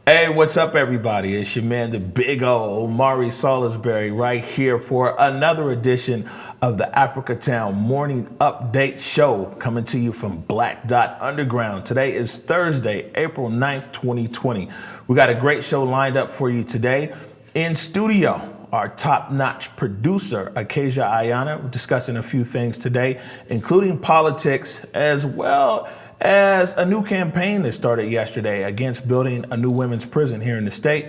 Hey, what's up, everybody? It's your man, the big O, Omari Salisbury, right here for another edition of the Africatown Morning Update Show, coming to you from Black Dot Underground. Today is Thursday, April 9th, 2020. We got a great show lined up for you today. In studio, our top-notch producer, Acacia, Iyana. We're discussing a few things today, including politics, as well as a new campaign that started yesterday against building a new women's prison here in the state.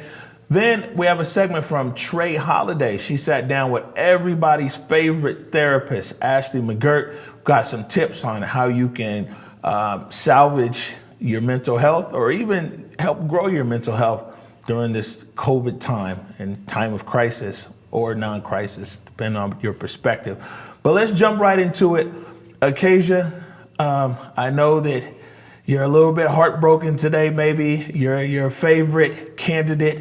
Then we have a segment from Trae Holiday. She sat down with everybody's favorite therapist, Ashley McGirt. Got some tips on how you can salvage your mental health or even help grow your mental health during this COVID time and time of crisis or non-crisis, depending on your perspective. But let's jump right into it. Acacia, I know that you're a little bit heartbroken today, maybe. Your favorite candidate,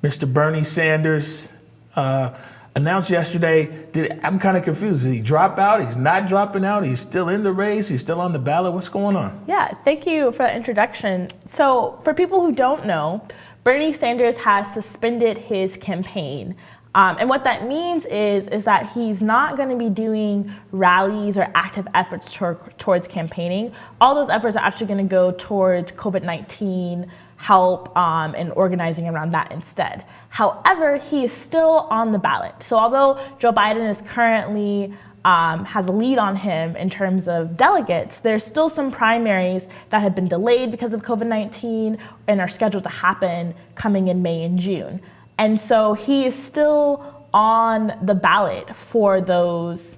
Mr. Bernie Sanders, announced yesterday. I'm kind of confused. Did he drop out? He's not dropping out. He's still in the race. He's still on the ballot. What's going on? Yeah, thank you for that introduction. So for people who don't know, Bernie Sanders has suspended his campaign. And what that means is that he's not going to be doing rallies or active efforts towards campaigning. All those efforts are actually going to go towards COVID-19 help and organizing around that instead. However, he is still on the ballot. So although Joe Biden is currently has a lead on him in terms of delegates, there's still some primaries that have been delayed because of COVID-19 and are scheduled to happen coming in May and June. And so he is still on the ballot for those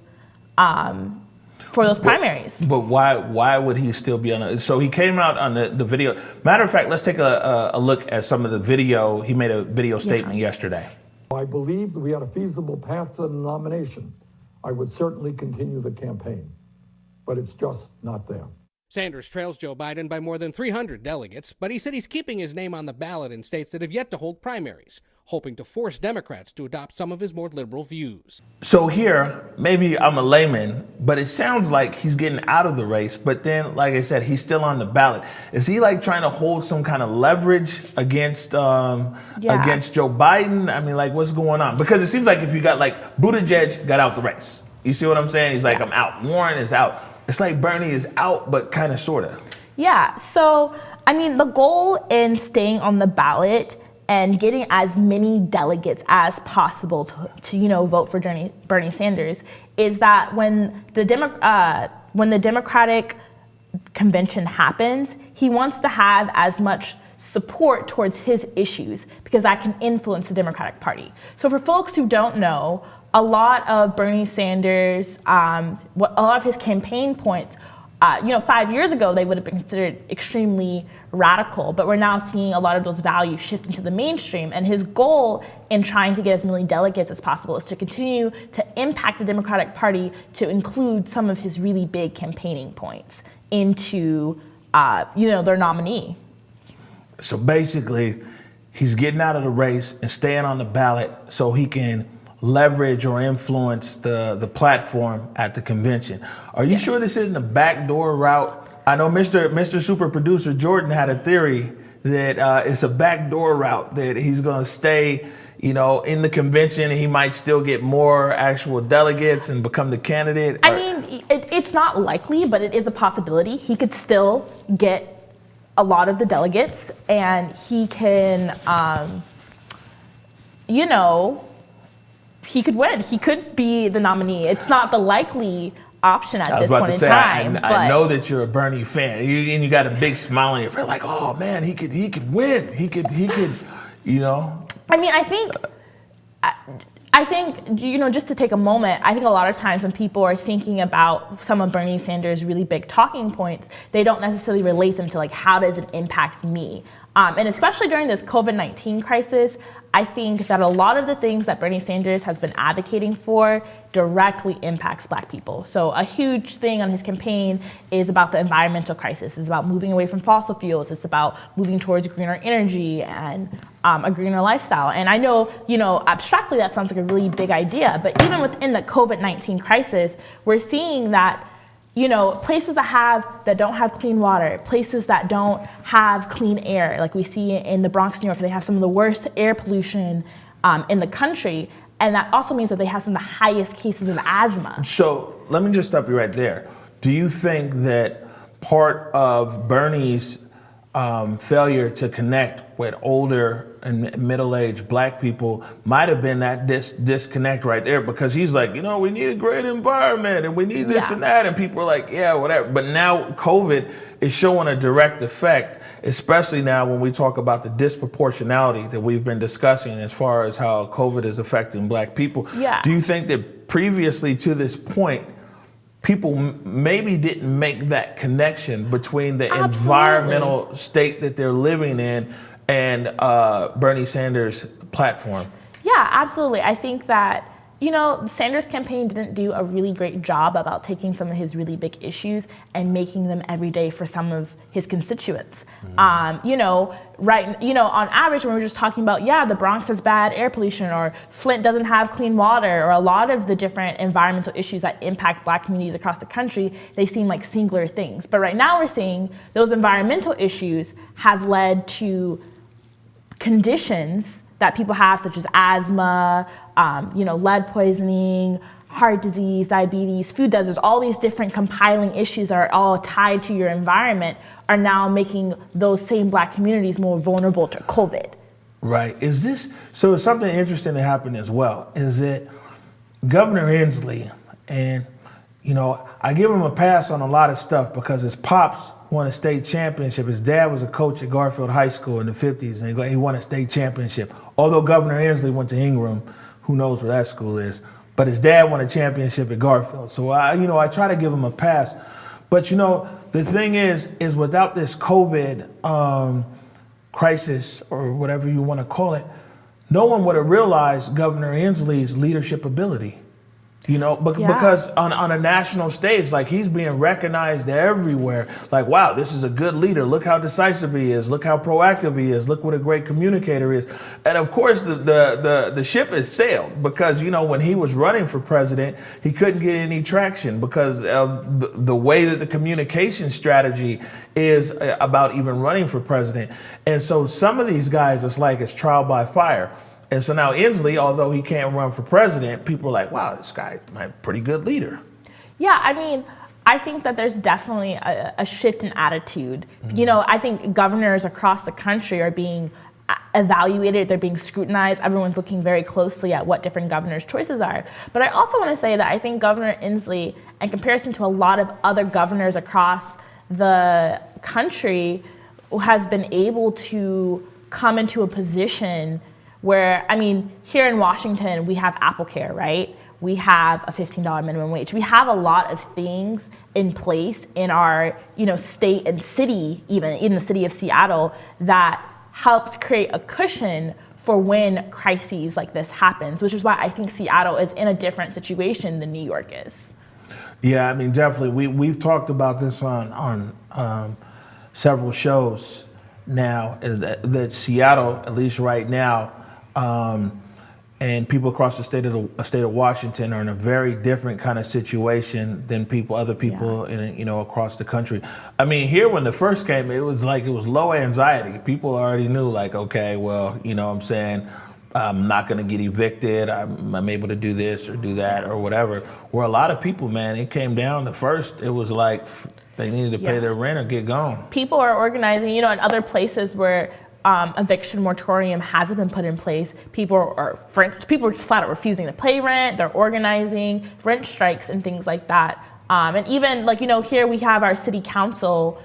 primaries. But why would he still be on it? So he came out on the video. Matter of fact, let's take a look at some of the video. He made a video statement yesterday. I believe that we had a feasible path to the nomination. I would certainly continue the campaign, but it's just not there. Sanders trails Joe Biden by more than 300 delegates, but he said he's keeping his name on the ballot in states that have yet to hold primaries, hoping to force Democrats to adopt some of his more liberal views. So here, maybe I'm a layman, but it sounds like he's getting out of the race, but then, like I said, he's still on the ballot. Is he like trying to hold some kind of leverage against Joe Biden? I mean, like, what's going on? Because it seems like if you got like Buttigieg got out the race. You see what I'm saying? He's like, I'm out. Warren is out. It's like Bernie is out, but kind of, sort of. Yeah, so, I mean, the goal in staying on the ballot and getting as many delegates as possible to vote for Bernie Sanders is that when the Democratic convention happens, he wants to have as much support towards his issues because that can influence the Democratic Party. So for folks who don't know, a lot of Bernie Sanders, a lot of his campaign points, 5 years ago, they would have been considered extremely radical, but we're now seeing a lot of those values shift into the mainstream. And his goal in trying to get as many delegates as possible is to continue to impact the Democratic Party to include some of his really big campaigning points into, their nominee. So basically, he's getting out of the race and staying on the ballot so he can leverage or influence the platform at the convention. Are you sure this isn't a backdoor route? I know Mr. Super Producer Jordan had a theory that it's a backdoor route, that he's going to stay, in the convention and he might still get more actual delegates and become the candidate. I mean, it's not likely, but it is a possibility. He could still get a lot of the delegates and he can, he could win. He could be the nominee. It's not the likely option at this point in time. I know that you're a Bernie fan, and you got a big smile on your face, like, oh man, he could win. He could, I mean, I think, just to take a moment, I think a lot of times when people are thinking about some of Bernie Sanders' really big talking points, they don't necessarily relate them to like, how does it impact me? And especially during this COVID-19 crisis, I think that a lot of the things that Bernie Sanders has been advocating for directly impacts Black people. So a huge thing on his campaign is about the environmental crisis. It's about moving away from fossil fuels. It's about moving towards greener energy and a greener lifestyle. And I know, abstractly that sounds like a really big idea, but even within the COVID-19 crisis, we're seeing that places that don't have clean water, places that don't have clean air, like we see in the Bronx, New York, they have some of the worst air pollution in the country. And that also means that they have some of the highest cases of asthma. So let me just stop you right there. Do you think that part of Bernie's failure to connect with older and middle-aged black people might have been that disconnect right there? Because he's like, we need a great environment and we need this and that. And people are like, yeah, whatever. But now COVID is showing a direct effect, especially now when we talk about the disproportionality that we've been discussing as far as how COVID is affecting black people. Yeah. Do you think that previously to this point, people maybe didn't make that connection between the environmental state that they're living in and Bernie Sanders' platform? Yeah, absolutely. I think that, Sanders' campaign didn't do a really great job about taking some of his really big issues and making them everyday for some of his constituents. On average, when we're just talking about, the Bronx has bad air pollution, or Flint doesn't have clean water, or a lot of the different environmental issues that impact black communities across the country, they seem like singular things. But right now we're seeing those environmental issues have led to conditions that people have, such as asthma, lead poisoning, heart disease, diabetes, food deserts, all these different compiling issues that are all tied to your environment are now making those same black communities more vulnerable to COVID. Right. So something interesting that happened as well is that Governor Inslee, and, I give him a pass on a lot of stuff because his pops won a state championship. His dad was a coach at Garfield High School in the 50s, and he won a state championship. Although Governor Inslee went to Ingram, who knows where that school is, but his dad won a championship at Garfield. So I try to give him a pass. But the thing is without this COVID crisis, or whatever you want to call it, no one would have realized Governor Inslee's leadership ability. Because on a national stage, like, he's being recognized everywhere. Like, wow, this is a good leader. Look how decisive he is. Look how proactive he is. Look what a great communicator is. And of course, the ship has sailed because, when he was running for president, he couldn't get any traction because of the way that the communication strategy is about even running for president. And so some of these guys, it's trial by fire. And so now Inslee, although he can't run for president, people are like, wow, this guy might be a pretty good leader. Yeah, I think that there's definitely a shift in attitude. I think governors across the country are being evaluated, they're being scrutinized. Everyone's looking very closely at what different governors' choices are. But I also want to say that I think Governor Inslee, in comparison to a lot of other governors across the country, has been able to come into a position where, here in Washington, we have AppleCare, right? We have a $15 minimum wage. We have a lot of things in place in our, state and city, even in the city of Seattle, that helps create a cushion for when crises like this happens, which is why I think Seattle is in a different situation than New York is. Yeah, definitely. We've talked about this on several shows now, that Seattle, at least right now, and people across the state of Washington are in a very different kind of situation than other people in across the country. Here when the first came, it was low anxiety. People already knew, okay, well, I'm not going to get evicted. I'm able to do this or do that or whatever. Where a lot of people, man, it came down to first, it was like they needed to pay their rent or get gone. People are organizing, in other places where eviction moratorium hasn't been put in place. People are just flat out refusing to pay rent. They're organizing rent strikes and things like that. And even here we have our city council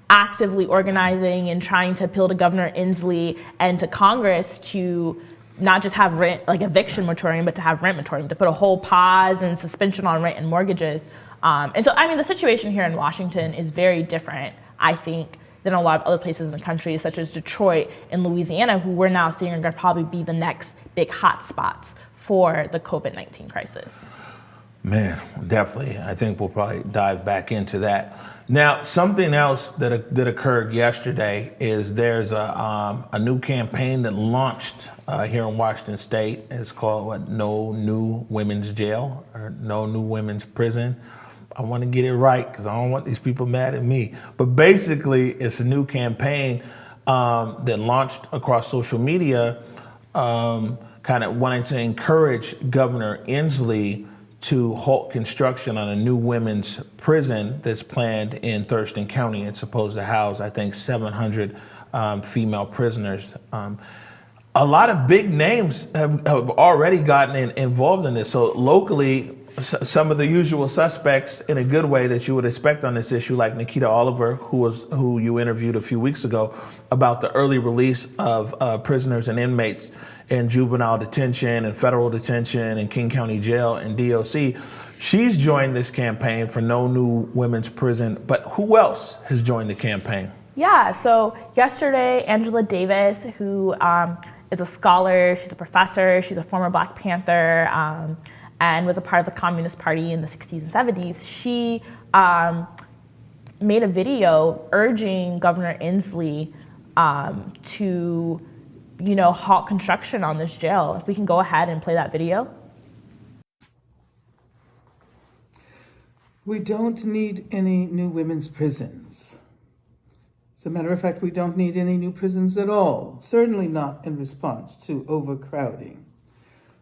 actively organizing and trying to appeal to Governor Inslee and to Congress to not just have rent, eviction moratorium, but to have rent moratorium, to put a whole pause and suspension on rent and mortgages. And so, the situation here in Washington is very different, I think, than a lot of other places in the country, such as Detroit and Louisiana, who we're now seeing are going to probably be the next big hot spots for the COVID-19 crisis. Man, definitely. I think we'll probably dive back into that. Now, something else that occurred yesterday is there's a new campaign that launched here in Washington State. It's called No New Women's Jail, or No New Women's Prison. I want to get it right because I don't want these people mad at me. But basically, it's a new campaign that launched across social media, kind of wanting to encourage Governor Inslee to halt construction on a new women's prison that's planned in Thurston County. It's supposed to house, I think, 700 female prisoners. A lot of big names have already gotten involved in this. So locally, some of the usual suspects in a good way that you would expect on this issue, like Nikita Oliver, who you interviewed a few weeks ago about the early release of prisoners and inmates in juvenile detention and federal detention in King County Jail and DOC. She's joined this campaign for no new women's prison, but who else has joined the campaign? Yeah, so yesterday, Angela Davis, who is a scholar, she's a professor, she's a former Black Panther, and was a part of the Communist Party in the 60s and 70s, she made a video urging Governor Inslee to, halt construction on this jail. If we can go ahead and play that video. We don't need any new women's prisons. As a matter of fact, we don't need any new prisons at all, certainly not in response to overcrowding.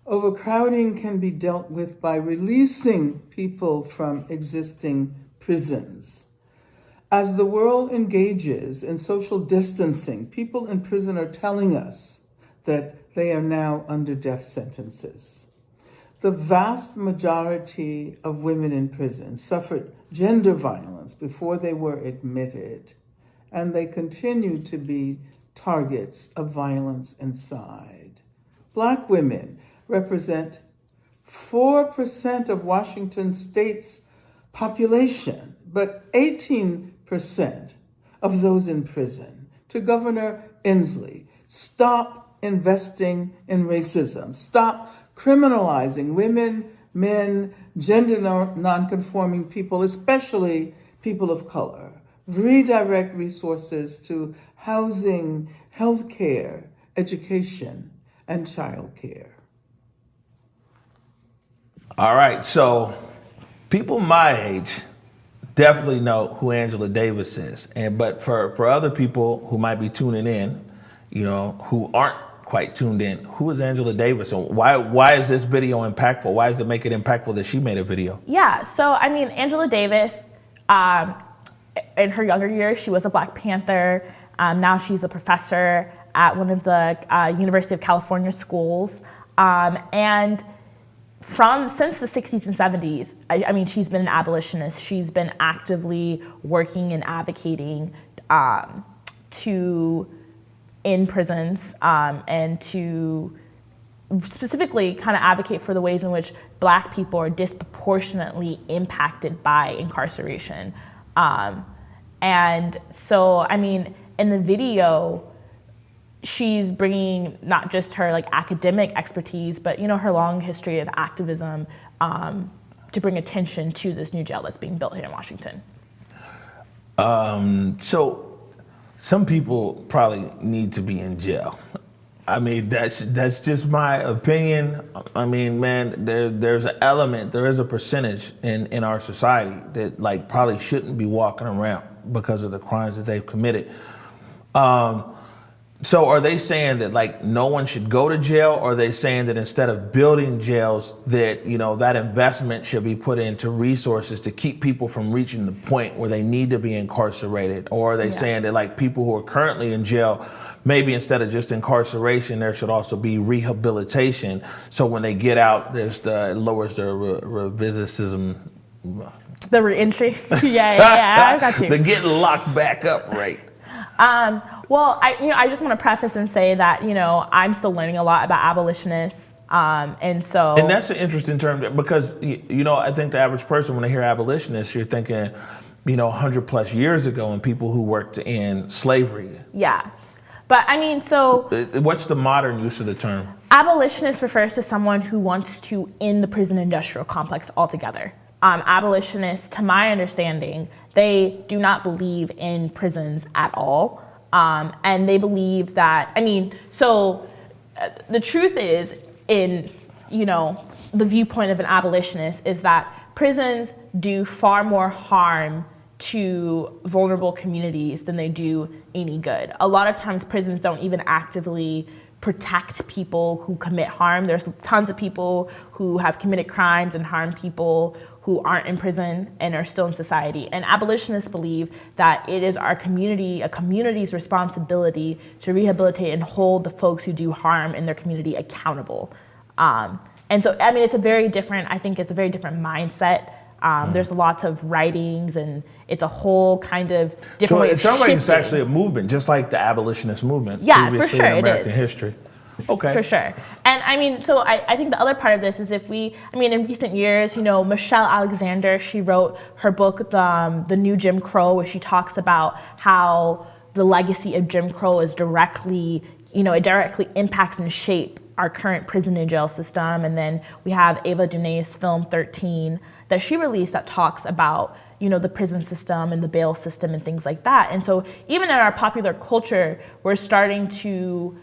Overcrowding can be dealt with by releasing people from existing prisons. As the world engages in social distancing, people in prison are telling us that they are now under death sentences. The vast majority of women in prison suffered gender violence before they were admitted, and they continue to be targets of violence inside. Black women represent 4% of Washington State's population, but 18% of those in prison. To Governor Inslee, stop investing in racism. Stop criminalizing women, men, gender nonconforming people, especially people of color. Redirect resources to housing, healthcare, education, and childcare. All right, so people my age definitely know who Angela Davis is, but for other people who might be tuning in, who aren't quite tuned in, who is Angela Davis, and why is this video impactful? Why does it make it impactful that she made a video? Yeah, so Angela Davis, in her younger years, she was a Black Panther. Now she's a professor at one of the University of California schools, and since the 60s and 70s, she's been an abolitionist. She's been actively working and advocating to in prisons and to specifically kind of advocate for the ways in which Black people are disproportionately impacted by incarceration. And so, in the video, she's bringing not just her academic expertise, but her long history of activism to bring attention to this new jail that's being built here in Washington. So some people probably need to be in jail. That's just my opinion. Man, there's an element, there is a percentage in our society that probably shouldn't be walking around because of the crimes that they've committed. So are they saying that no one should go to jail, or are they saying that instead of building jails that, that investment should be put into resources to keep people from reaching the point where they need to be incarcerated? Or are they saying that people who are currently in jail, maybe instead of just incarceration, there should also be rehabilitation, so when they get out, it lowers their recidivism. The reentry? Yeah, I got you. The getting locked back up rate. Well, I just want to preface and say that, I'm still learning a lot about abolitionists. And that's an interesting term because, I think the average person, when they hear abolitionists, you're thinking, 100 plus years ago, and people who worked in slavery. Yeah. But what's the modern use of the term? Abolitionist refers to someone who wants to end the prison industrial complex altogether. Abolitionists, to my understanding, they do not believe in prisons at all. And they believe that, the truth is, in, the viewpoint of an abolitionist is that prisons do far more harm to vulnerable communities than they do any good. A lot of times prisons don't even actively protect people who commit harm. There's tons of people who have committed crimes and harmed people who aren't in prison and are still in society. And abolitionists believe that it is a community's responsibility to rehabilitate and hold the folks who do harm in their community accountable. And so, I mean, it's a very different mindset. There's lots of writings, and it's a whole kind of different So way it of sounds like it's shifting. actually a movement, just like the abolitionist movement Yeah, for previously sure in it American is. history. Okay. For sure. And I mean, so I think the other part of this is in recent years, Michelle Alexander, she wrote her book, The New Jim Crow, where she talks about how the legacy of Jim Crow is directly impacts and shape our current prison and jail system. And then we have Ava DuVernay's film 13 that she released that talks about the prison system and the bail system and things like that. And so even in our popular culture, we're starting to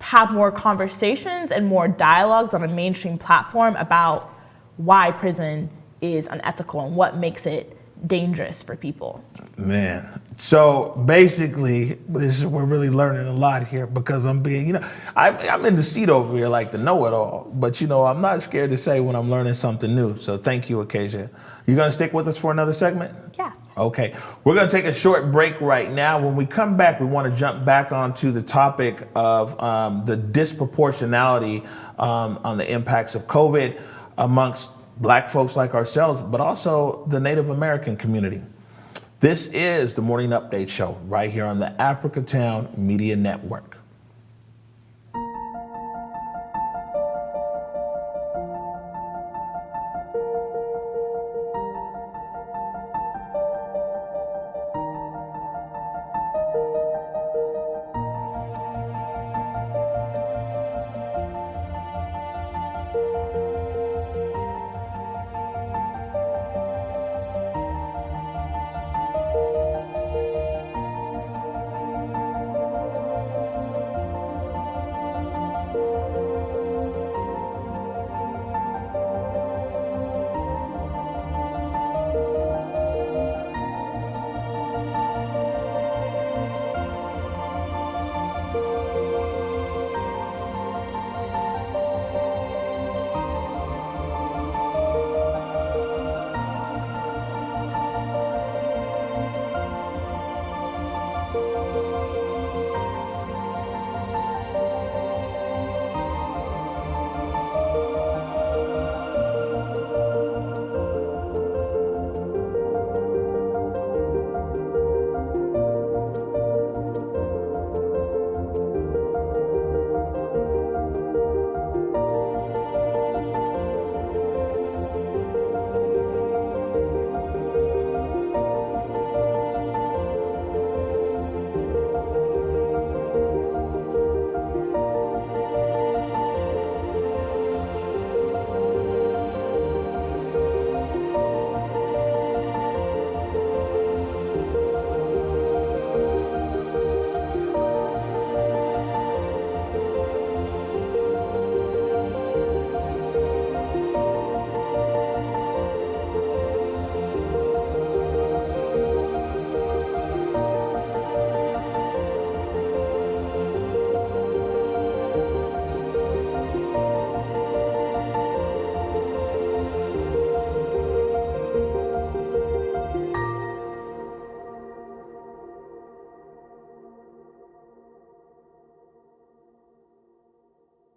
have more conversations and more dialogues on a mainstream platform about why prison is unethical and what makes it dangerous for people. Man. So basically, we're really learning a lot here because I'm in the seat over here like the know-it-all, but I'm not scared to say when I'm learning something new. So thank you, Acacia. You gonna stick with us for another segment? Yeah. Okay, we're going to take a short break right now. When we come back, we want to jump back onto the topic of the disproportionality on the impacts of COVID amongst Black folks like ourselves, but also the Native American community. This is the Morning Update Show right here on the Africatown Media Network.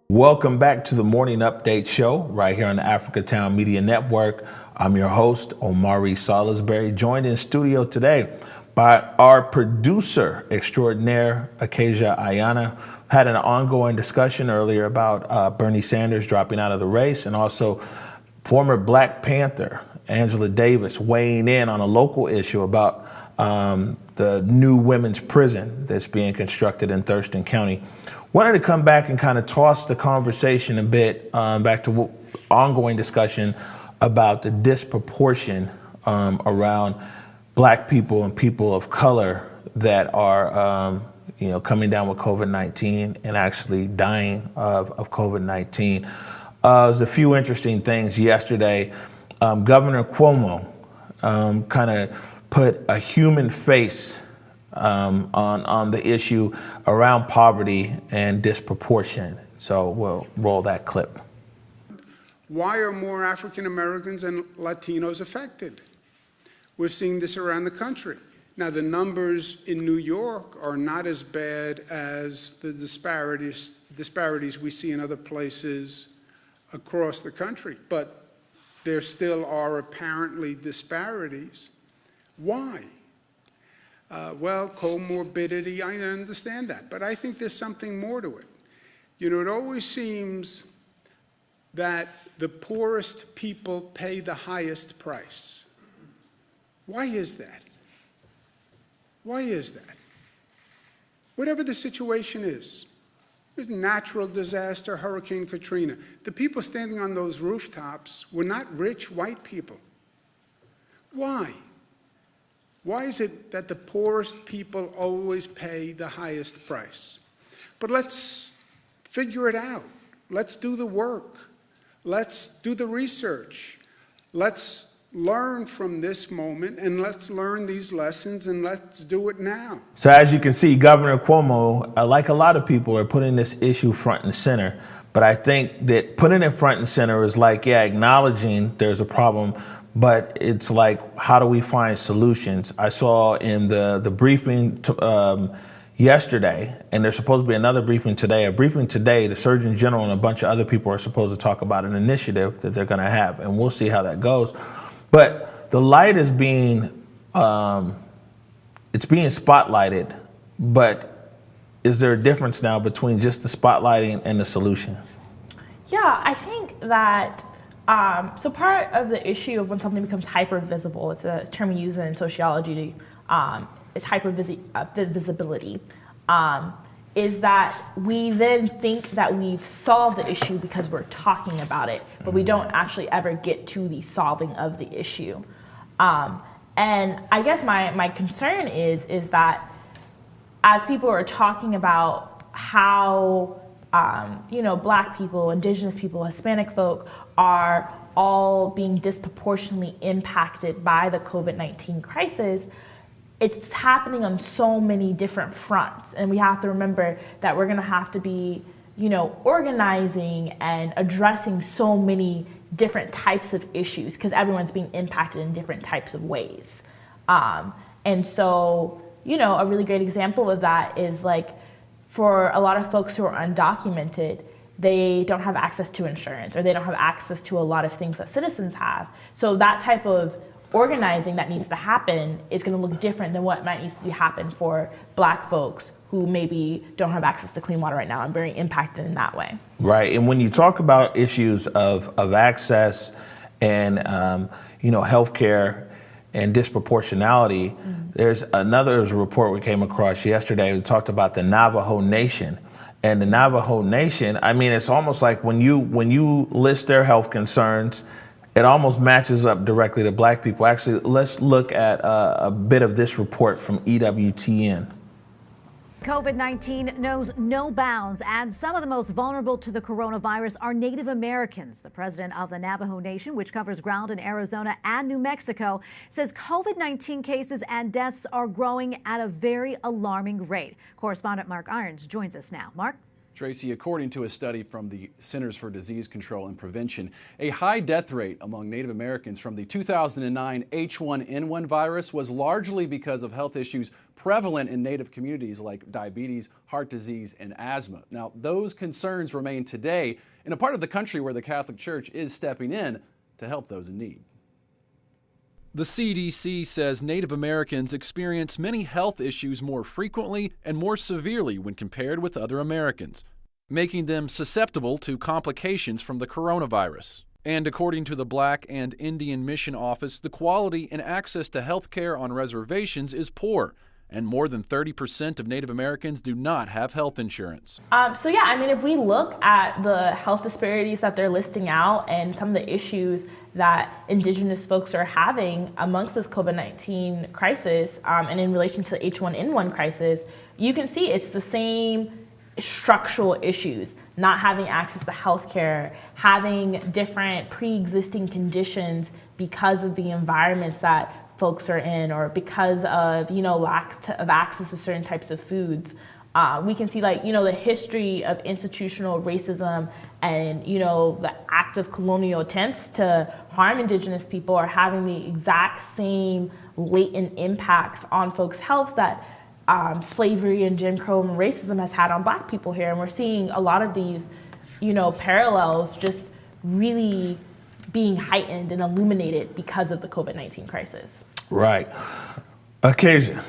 Welcome back to the Morning Update Show right here on the Africatown Media Network. I'm your host, Omari Salisbury, joined in studio today by our producer extraordinaire, Acacia Iyana. Had an ongoing discussion earlier about Bernie Sanders dropping out of the race, and also former Black Panther Angela Davis weighing in on a local issue about the new women's prison that's being constructed in Thurston County. Wanted to come back and kind of toss the conversation a bit back to ongoing discussion about the disproportion around Black people and people of color that are coming down with COVID-19 and actually dying of COVID-19. There's a few interesting things yesterday. Governor Cuomo kind of put a human face on the issue around poverty and disproportion. So we'll roll that clip. Why are more African Americans and Latinos affected? We're seeing this around the country. Now, the numbers in New York are not as bad as the disparities we see in other places across the country, but there still are apparently disparities. Why? Well, comorbidity, I understand that, but I think there's something more to it. You know, it always seems that the poorest people pay the highest price. Why is that? Why is that? Whatever the situation is, natural disaster, Hurricane Katrina, the people standing on those rooftops were not rich white people. Why? Why is it that the poorest people always pay the highest price? But let's figure it out. Let's do the work. Let's do the research. Let's learn from this moment, and let's learn these lessons, and let's do it now. So as you can see, Governor Cuomo, like a lot of people, are putting this issue front and center. But I think that putting it front and center is like, yeah, acknowledging there's a problem, but it's like, how do we find solutions? I saw in the briefing yesterday, and there's supposed to be another briefing today. A briefing today, the Surgeon General and a bunch of other people are supposed to talk about an initiative that they're going to have, and we'll see how that goes. But the light is being, it's being spotlighted, but is there a difference now between just the spotlighting and the solution? Yeah, I think that, so part of the issue of when something becomes hyper-visible, it's a term we use in sociology, is hyper-visibility, is that we then think that we've solved the issue because we're talking about it, but we don't actually ever get to the solving of the issue. And I guess my concern is that as people are talking about how, Black people, Indigenous people, Hispanic folk are all being disproportionately impacted by the COVID-19 crisis, it's happening on so many different fronts. And we have to remember that we're gonna have to be, organizing and addressing so many different types of issues because everyone's being impacted in different types of ways. And so, a really great example of that is like, for a lot of folks who are undocumented, they don't have access to insurance, or they don't have access to a lot of things that citizens have. So that type of organizing that needs to happen is going to look different than what might need to happen for Black folks who maybe don't have access to clean water right now and very impacted in that way. Right, and when you talk about issues of access and healthcare and disproportionality, there's a report we came across yesterday. We talked about the Navajo Nation. And the Navajo Nation, I mean, it's almost like when you list their health concerns, it almost matches up directly to Black people. Actually, let's look at a bit of this report from EWTN. COVID-19 knows no bounds, and some of the most vulnerable to the coronavirus are Native Americans. The president of the Navajo Nation, which covers ground in Arizona and New Mexico, says COVID-19 cases and deaths are growing at a very alarming rate. Correspondent Mark Irons joins us now. Mark? Tracy, according to a study from the Centers for Disease Control and Prevention, a high death rate among Native Americans from the 2009 H1N1 virus was largely because of health issues prevalent in Native communities like diabetes, heart disease, and asthma. Now, those concerns remain today in a part of the country where the Catholic Church is stepping in to help those in need. The CDC says Native Americans experience many health issues more frequently and more severely when compared with other Americans, making them susceptible to complications from the coronavirus. And according to the Black and Indian Mission Office, the quality and access to health care on reservations is poor, and more than 30% of Native Americans do not have health insurance. If we look at the health disparities that they're listing out and some of the issues that Indigenous folks are having amongst this COVID-19 crisis and in relation to the H1N1 crisis, you can see it's the same structural issues, not having access to healthcare, having different pre-existing conditions because of the environments that folks are in, or because of, lack of access to certain types of foods. We can see the history of institutional racism and, the active colonial attempts to harm indigenous people are having the exact same latent impacts on folks' health that slavery and Jim Crow and racism has had on Black people here. And we're seeing a lot of these, parallels just really being heightened and illuminated because of the COVID-19 crisis. Right. Acacia,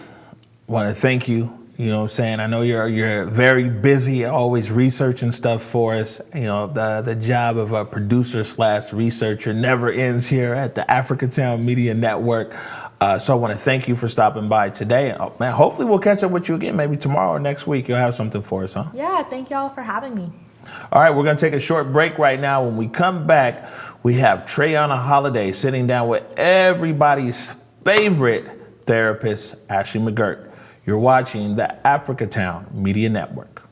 want to thank you. You know what I'm saying? I know you're very busy, always researching stuff for us. The job of a producer/researcher never ends here at the Africatown Media Network. So I want to thank you for stopping by today. And man, hopefully we'll catch up with you again, maybe tomorrow or next week. You'll have something for us, huh? Yeah, thank y'all for having me. All right, we're going to take a short break right now. When we come back, we have Trae on a holiday sitting down with everybody's favorite therapist, Ashley McGirt. You're watching the Africatown Media Network.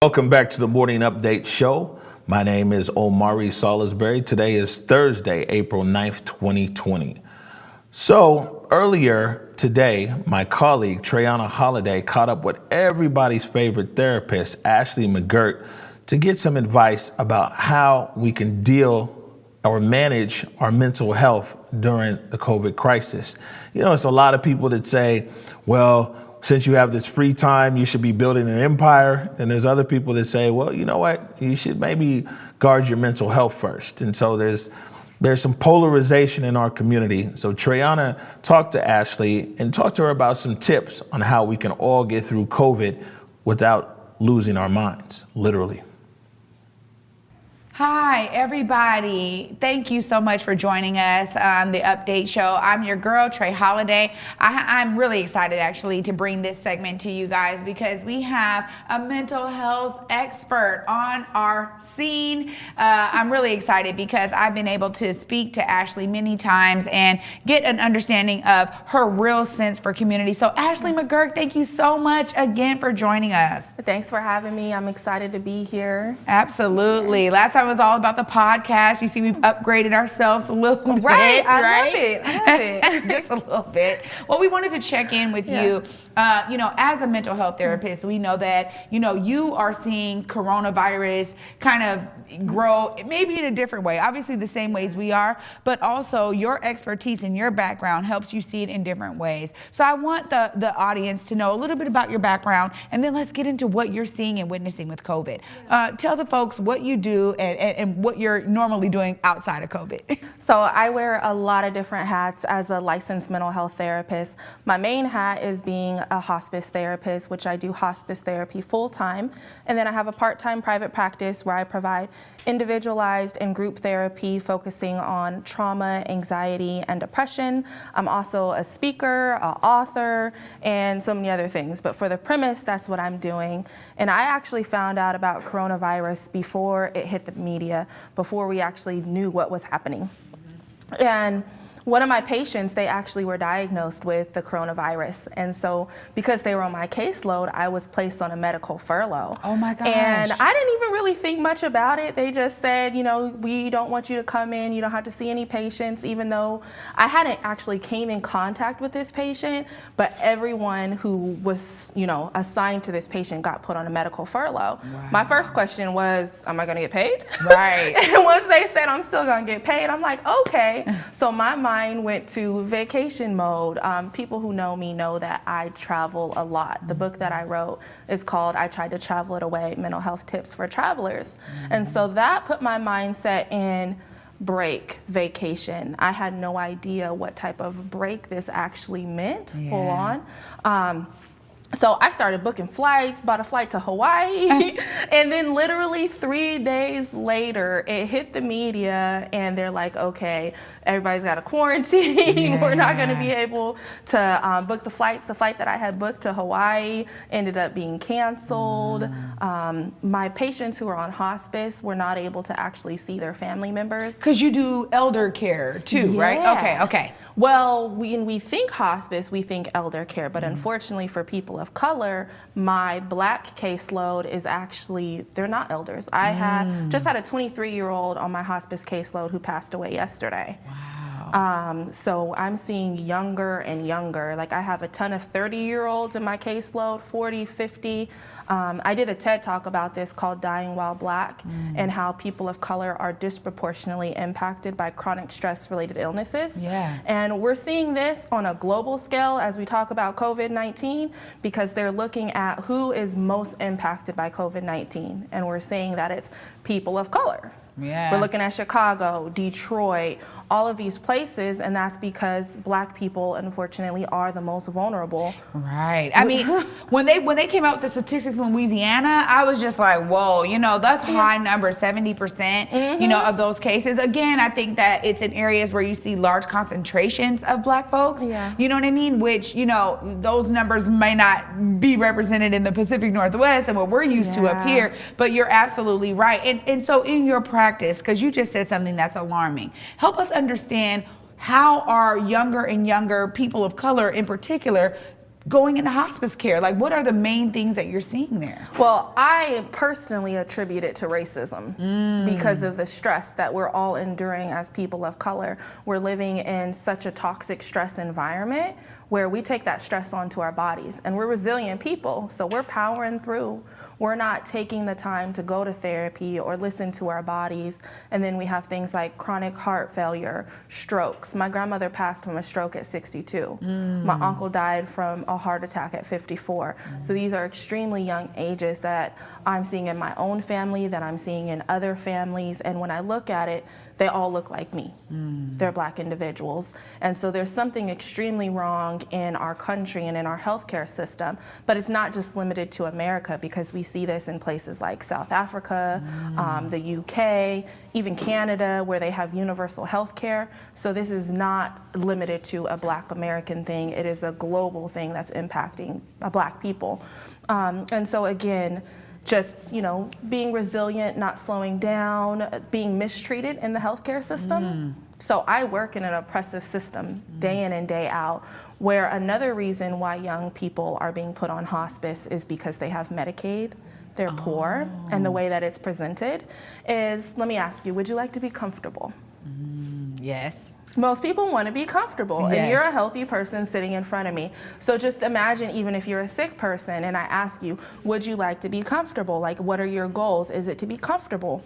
Welcome back to the Morning Update Show. My name is Omari Salisbury. Today is Thursday, April 9th, 2020. So earlier today, my colleague Trae Holiday caught up with everybody's favorite therapist, Ashley McGirt, to get some advice about how we can deal or manage our mental health during the COVID crisis. It's a lot of people that say, well, since you have this free time, you should be building an empire. And there's other people that say, well, you know what? You should maybe guard your mental health first. And so there's some polarization in our community. So Trae talked to Ashley and talked to her about some tips on how we can all get through COVID without losing our minds, literally. Hi, everybody. Thank you so much for joining us on the Update Show. I'm your girl, Trae Holiday. I'm really excited, actually, to bring this segment to you guys because we have a mental health expert on our scene. I'm really excited because I've been able to speak to Ashley many times and get an understanding of her real sense for community. So, Ashley McGirt, thank you so much again for joining us. Thanks for having me. I'm excited to be here. Absolutely. Last time was all about the podcast. You see, we've upgraded ourselves a little bit. I love it. Just a little bit. Well, we wanted to check in with you as a mental health therapist, we know that, you are seeing coronavirus kind of grow maybe in a different way, obviously the same ways we are, but also your expertise and your background helps you see it in different ways. So I want the audience to know a little bit about your background, and then let's get into what you're seeing and witnessing with COVID. Tell the folks what you do and what you're normally doing outside of COVID. So I wear a lot of different hats as a licensed mental health therapist. My main hat is being a hospice therapist, which I do hospice therapy full time. And then I have a part-time private practice where I provide individualized and group therapy focusing on trauma, anxiety, and depression. I'm also a speaker, an author, and so many other things. But for the premise, that's what I'm doing. And I actually found out about coronavirus before it hit the media, before we actually knew what was happening. And one of my patients, they actually were diagnosed with the coronavirus. And so because they were on my caseload, I was placed on a medical furlough. Oh my gosh. And I didn't even really think much about it. They just said, we don't want you to come in. You don't have to see any patients, even though I hadn't actually came in contact with this patient. But everyone who was, assigned to this patient got put on a medical furlough. Wow. My first question was, am I going to get paid? Right. And once they said I'm still going to get paid, I'm like, okay. So my mind went to vacation mode. People who know me know that I travel a lot. The book that I wrote is called I Tried to Travel It Away, Mental Health Tips for Travelers. And so that put my mindset in break, vacation. I had no idea what type of break this actually meant, full on. So I started booking flights, bought a flight to Hawaii, and then literally 3 days later, it hit the media, and they're like, okay, everybody's got to quarantine. We're not going to be able to book the flights. The flight that I had booked to Hawaii ended up being canceled. My patients who were on hospice were not able to actually see their family members. Because you do elder care too, right? Okay. Well, when we think hospice, we think elder care, but unfortunately for people of color, my Black caseload is actually, they're not elders. I just had a 23-year-old on my hospice caseload who passed away yesterday. Wow. So I'm seeing younger and younger. Like I have a ton of 30-year-olds in my caseload, 40, 50. I did a TED Talk about this called Dying While Black and how people of color are disproportionately impacted by chronic stress-related illnesses. And we're seeing this on a global scale as we talk about COVID-19 because they're looking at who is most impacted by COVID-19. And we're saying that it's people of color. We're looking at Chicago, Detroit, all of these places, and that's because Black people, unfortunately, are the most vulnerable. Right. I mean, when they came out with the statistics in Louisiana, I was just like, whoa, that's high number, 70%, of those cases. Again, I think that it's in areas where you see large concentrations of Black folks. You know what I mean? Which, those numbers may not be represented in the Pacific Northwest and what we're used to up here, but you're absolutely right. And so in your practice, because you just said something that's alarming, help us understand how are younger and younger people of color in particular going into hospice care? Like, what are the main things that you're seeing there? Well, I personally attribute it to racism because of the stress that we're all enduring as people of color. We're living in such a toxic stress environment where we take that stress onto our bodies, and we're resilient people, so we're powering through. We're not taking the time to go to therapy or listen to our bodies. And then we have things like chronic heart failure, strokes. My grandmother passed from a stroke at 62. My uncle died from a heart attack at 54. So these are extremely young ages that I'm seeing in my own family, that I'm seeing in other families. And when I look at it, they all look like me. They're Black individuals. And so there's something extremely wrong in our country and in our healthcare system. But it's not just limited to America, because we see this in places like South Africa, the UK, even Canada, where they have universal healthcare. So this is not limited to a Black American thing. It is a global thing that's impacting Black people. And so again, just, being resilient, not slowing down, being mistreated in the healthcare system. So I work in an oppressive system day in and day out, where another reason why young people are being put on hospice is because they have Medicaid, they're poor, and the way that it's presented is, let me ask you, would you like to be comfortable? Yes. Most people want to be comfortable, and Yes. you're a healthy person sitting in front of me. So just imagine, even if you're a sick person and I ask you, would you like to be comfortable? Like, what are your goals? Is it to be comfortable?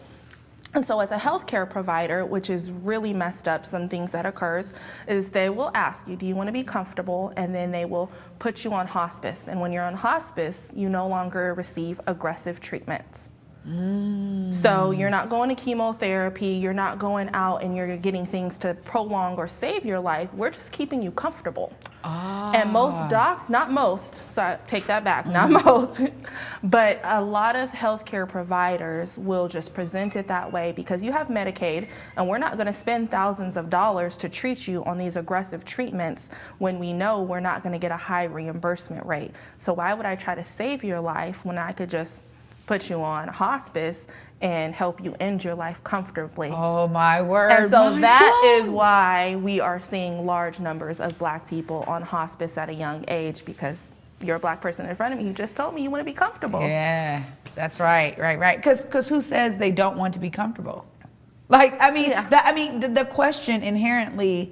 And so as a healthcare provider, which is really messed up, some things that occurs is they will ask you, do you want to be comfortable? And then they will put you on hospice. And when you're on hospice, you no longer receive aggressive treatments. So you're not going to chemotherapy, you're not going out and you're getting things to prolong or save your life. We're just keeping you comfortable. And most not most, so I take that back, not most, but a lot of healthcare providers will just present it that way because you have Medicaid and we're not going to spend thousands of dollars to treat you on these aggressive treatments when we know we're not going to get a high reimbursement rate. So why would I try to save your life when I could just put you on hospice and help you end your life comfortably? Oh my word. And so my that God. is why we are seeing large numbers of Black people on hospice at a young age, because you're a Black person in front of me. You just told me you want to be comfortable. Yeah, that's right. Because who says they don't want to be comfortable? Like, I mean, Yeah. the question inherently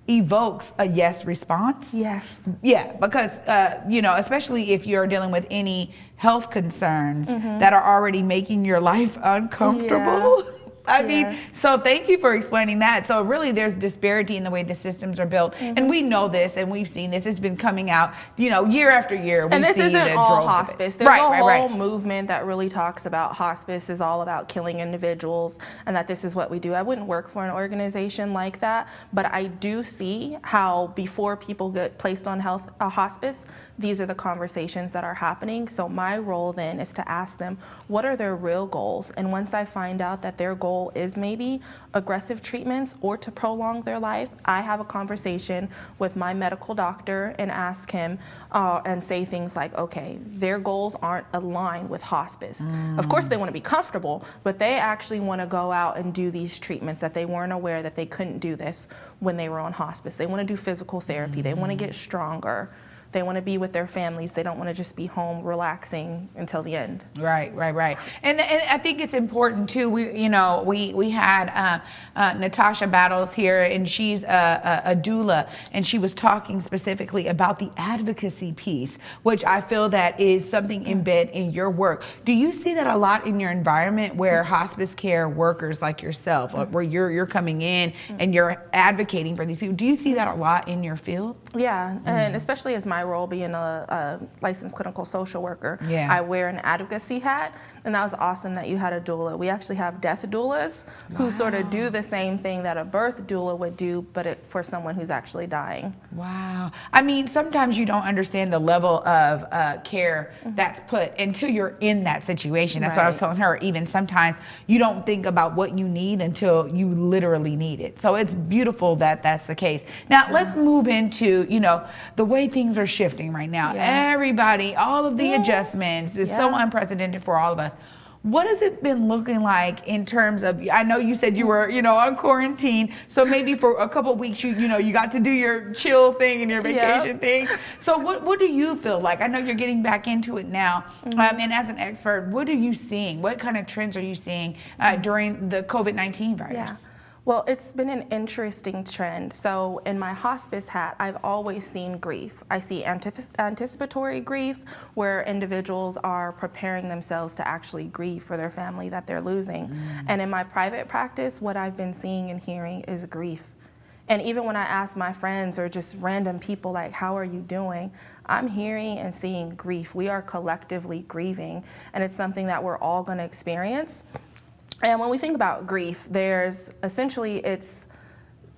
evokes a yes response. Yes. Yeah, because, especially if you're dealing with any health concerns that are already making your life uncomfortable. Yeah. I mean, so thank you for explaining that. So really there's disparity in the way the systems are built. And we know this and we've seen this. It's been coming out, year after year. And this isn't all hospice. There's a whole movement that really talks about hospice is all about killing individuals and that this is what we do. I wouldn't work for an organization like that, but I do see how before people get placed on hospice, these are the conversations that are happening. So my role then is to ask them, what are their real goals? And once I find out that their goal is maybe aggressive treatments or to prolong their life, I have a conversation with my medical doctor and ask him and say things like, okay, their goals aren't aligned with hospice. Of course they want to be comfortable, but they actually want to go out and do these treatments that they weren't aware that they couldn't do this when they were on hospice. They want to do physical therapy. They want to get stronger. They want to be with their families. They don't want to just be home relaxing until the end. Right. And I think it's important too. We had Natasha Battles here, and she's a doula, and she was talking specifically about the advocacy piece, which I feel that is something embedded in your work. Do you see that a lot in your environment where hospice care workers like yourself, where you're coming in and you're advocating for these people? Do you see that a lot in your field? Yeah, and especially as my role being a licensed clinical social worker, I wear an advocacy hat, and that was awesome that you had a doula. We actually have death doulas who sort of do the same thing that a birth doula would do, but for someone who's actually dying. Wow. I mean, sometimes you don't understand the level of care that's put until you're in that situation. That's what I was telling her. Even sometimes you don't think about what you need until you literally need it. So it's beautiful that that's the case. Now, let's move into, the way things are shifting right now. Everybody, all of the adjustments is so unprecedented for all of us. What has it been looking like in terms of, I know you said you were, on quarantine, so maybe for a couple of weeks, you got to do your chill thing and your vacation thing. So what do you feel like? I know you're getting back into it now. And as an expert, what are you seeing? What kind of trends are you seeing during the COVID-19 virus? Yeah. Well, it's been an interesting trend. So in my hospice hat, I've always seen grief. I see anticipatory grief, where individuals are preparing themselves to actually grieve for their family that they're losing. And in my private practice, what I've been seeing and hearing is grief. And even when I ask my friends or just random people, like, how are you doing? I'm hearing and seeing grief. We are collectively grieving, and it's something that we're all going to experience. And when we think about grief, there's essentially, it's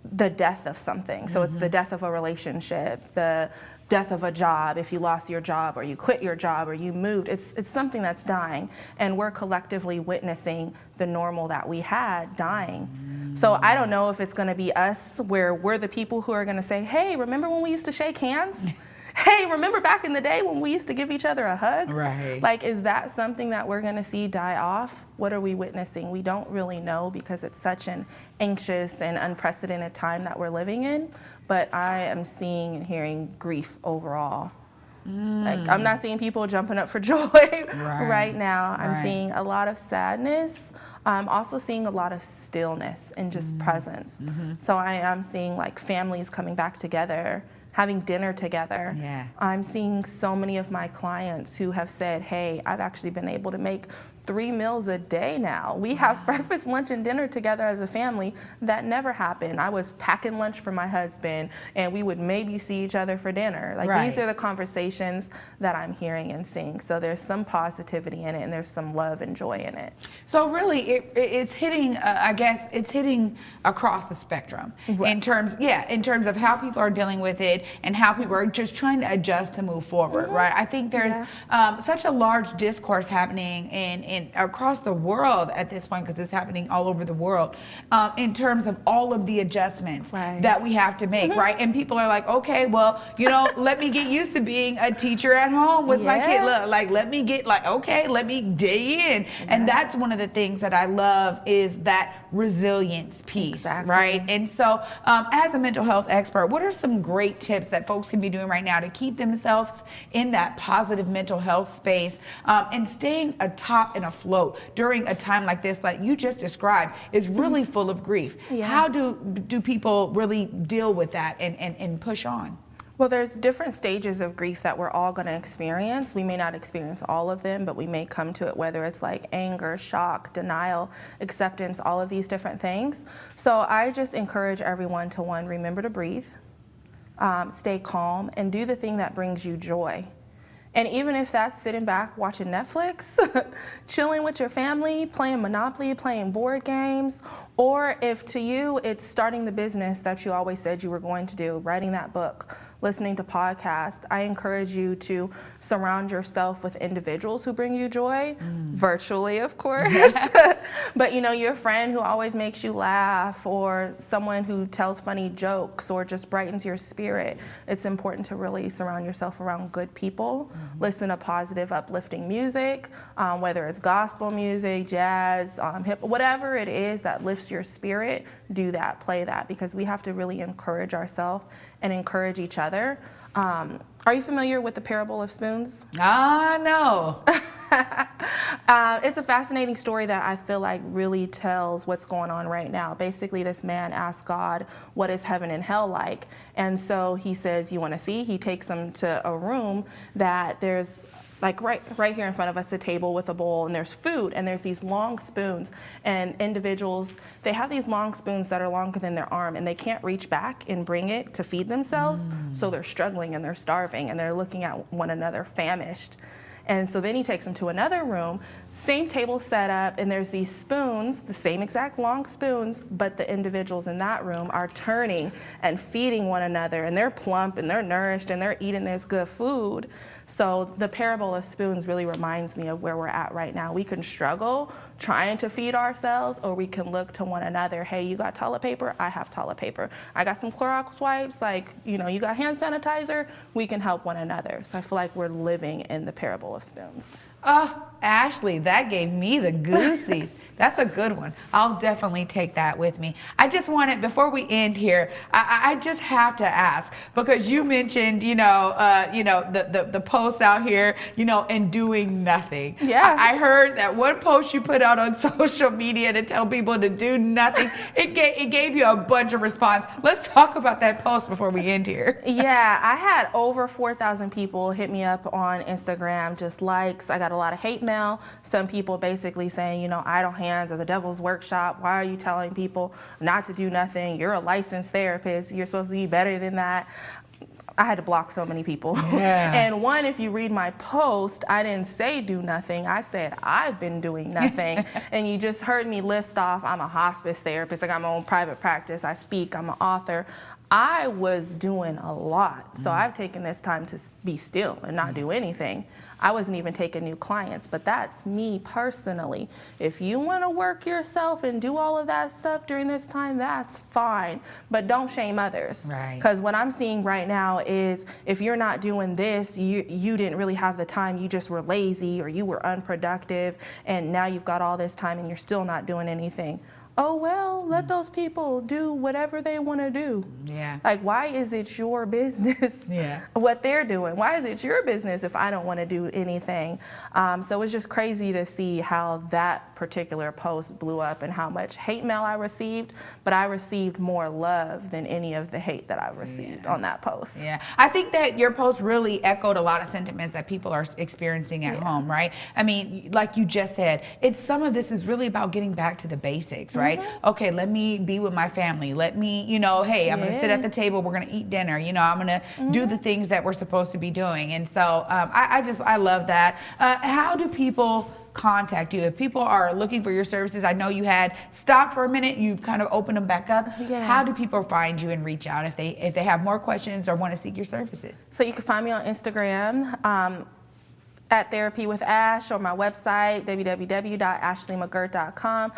the death of something. So it's the death of a relationship, the death of a job, if you lost your job or you quit your job or you moved. It's something that's dying, and we're collectively witnessing the normal that we had dying. So I don't know if it's going to be us, where we're the people who are going to say, hey, remember when we used to shake hands? Hey, remember back in the day when we used to give each other a hug? Right. Like, is that something that we're going to see die off? What are we witnessing? We don't really know, because it's such an anxious and unprecedented time that we're living in. But I am seeing and hearing grief overall. Like, I'm not seeing people jumping up for joy right now. I'm seeing a lot of sadness. I'm also seeing a lot of stillness and just presence. So I am seeing like families coming back together, having dinner together. I'm seeing so many of my clients who have said, hey, I've actually been able to make 3 meals a day now. We have breakfast, lunch, and dinner together as a family. That never happened. I was packing lunch for my husband, and we would maybe see each other for dinner. Like, these are the conversations that I'm hearing and seeing. So there's some positivity in it, and there's some love and joy in it. So really, it's hitting, I guess, it's hitting across the spectrum in terms of how people are dealing with it and how people are just trying to adjust to move forward, right? I think there's such a large discourse happening in across the world at this point, because it's happening all over the world, in terms of all of the adjustments that we have to make, right? And people are like, okay, well, you know, let me get used to being a teacher at home with my kid. Like, let me get let me day in. And that's one of the things that I love, is that resilience piece, right? And so as a mental health expert, what are some great tips that folks can be doing right now to keep themselves in that positive mental health space, and staying atop and afloat during a time like this, like you just described, is really full of grief? How do people really deal with that and push on? Well, there's different stages of grief that we're all going to experience. We may not experience all of them, but we may come to it, whether it's like anger, shock, denial, acceptance, all of these different things. So I just encourage everyone to, one, remember to breathe, stay calm, and do the thing that brings you joy. And even if that's sitting back watching Netflix, chilling with your family, playing Monopoly, playing board games, or if to you it's starting the business that you always said you were going to do, writing that book, listening to podcasts, I encourage you to surround yourself with individuals who bring you joy, virtually, of course. But, you know, your friend who always makes you laugh, or someone who tells funny jokes or just brightens your spirit. It's important to really surround yourself around good people. Listen to positive, uplifting music, whether it's gospel music, jazz, hip, whatever it is that lifts your spirit, do that, play that, because we have to really encourage ourselves and encourage each other. Are you familiar with the parable of spoons? No. It's a fascinating story that I feel like really tells what's going on right now. Basically, this man asks God, what is heaven and hell like? And so he says, you want to see? He takes him to a room that there's like right here in front of us, a table with a bowl, and there's food, and there's these long spoons, and individuals, they have these long spoons that are longer than their arm, and they can't reach back and bring it to feed themselves, so they're struggling and they're starving, and they're looking at one another famished. And so then he takes them to another room, same table set up, and there's these spoons, the same exact long spoons, but the individuals in that room are turning and feeding one another, and they're plump and they're nourished and they're eating this good food. So the parable of spoons really reminds me of where we're at right now. We can struggle trying to feed ourselves, or we can look to one another. Hey, you got toilet paper? I have toilet paper. I got some Clorox wipes, like, you know, you got hand sanitizer? We can help one another. So I feel like we're living in the parable of spoons. Ashley, that gave me the goosies. That's a good one. I'll definitely take that with me. I just wanted, before we end here, I just have to ask, because you mentioned, the posts out here, and doing nothing. Yeah. I heard that one post you put out on social media to tell people to do nothing. It gave you a bunch of response. Let's talk about that post before we end here. Yeah, I had over 4,000 people hit me up on Instagram, just likes. I got a lot of hate mail. Some people basically saying, idle hands are the devil's workshop. Why are you telling people not to do nothing? You're a licensed therapist. You're supposed to be better than that. I had to block so many people. Yeah. And one, if you read my post, I didn't say do nothing. I said I've been doing nothing. And you just heard me list off, I'm a hospice therapist. I got my own private practice. I speak. I'm an author. I was doing a lot. So I've taken this time to be still and not do anything. I wasn't even taking new clients, but that's me personally. If you want to work yourself and do all of that stuff during this time, that's fine, but don't shame others. Right. Because what I'm seeing right now is if you're not doing this, you didn't really have the time, you just were lazy or you were unproductive, and now you've got all this time and you're still not doing anything. oh, well, let those people do whatever they want to do. Yeah. Like, why is it your business what they're doing? Why is it your business if I don't want to do anything? So it's just crazy to see how that particular post blew up and how much hate mail I received, but I received more love than any of the hate that I received on that post. Yeah, I think that your post really echoed a lot of sentiments that people are experiencing at home, right? I mean, like you just said, some of this is really about getting back to the basics, right? Okay, let me be with my family. Let me, you know, hey, I'm going to sit at the table. We're going to eat dinner. You know, I'm going to do the things that we're supposed to be doing. And so I love that. How do people contact you if people are looking for your services? I know you had stopped for a minute, you've kind of opened them back up. How do people find you and reach out if they have more questions or want to seek your services? So you can find me on Instagram at Therapy with Ash, or my website, www.ashleymcgirt.com.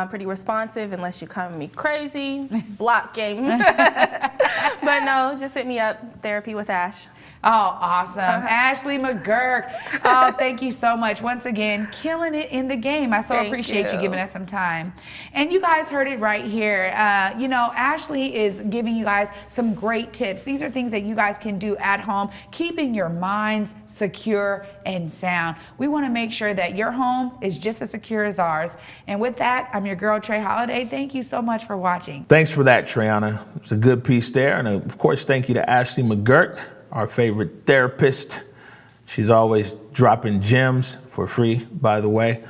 Pretty responsive unless you come at me crazy, block game. But no, just hit me up, Therapy with Ash. Oh, awesome. Ashley McGirt. Oh, thank you so much. Once again, killing it in the game. I so appreciate you giving us some time. And you guys heard it right here. You know, Ashley is giving you guys some great tips. These are things that you guys can do at home, keeping your minds secure and sound. We want to make sure that your home is just as secure as ours. And with that, I'm your girl, Trae Holiday. Thank you so much for watching. Thanks for that, Triana. It's a good piece there. And of course, thank you to Ashley McGirt, our favorite therapist. She's always dropping gems for free, by the way.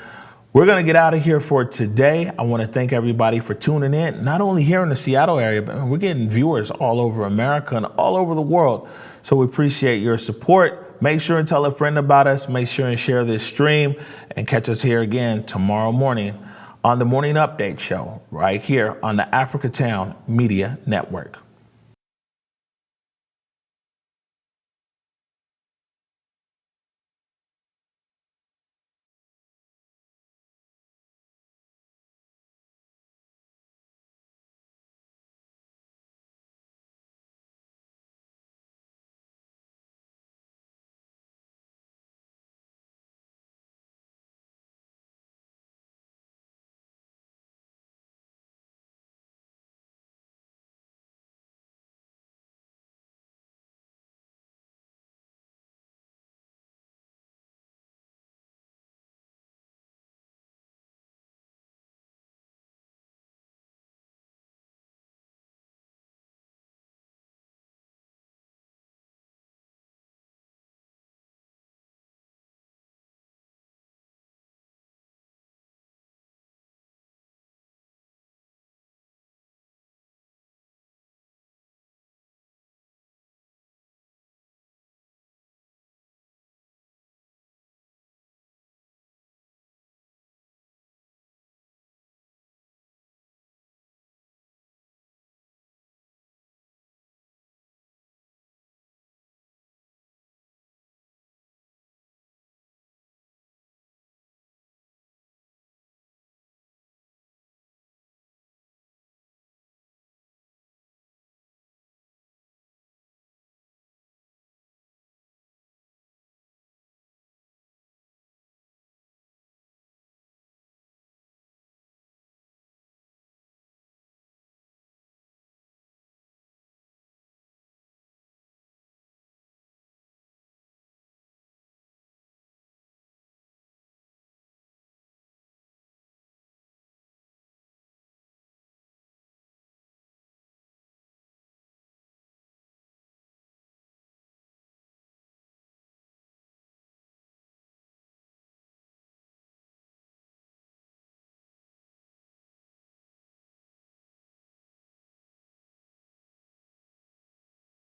We're going to get out of here for today. I want to thank everybody for tuning in, not only here in the Seattle area, but we're getting viewers all over America and all over the world. So we appreciate your support. Make sure and tell a friend about us. Make sure and share this stream, and catch us here again tomorrow morning on the Morning Update Show right here on the Africatown Media Network.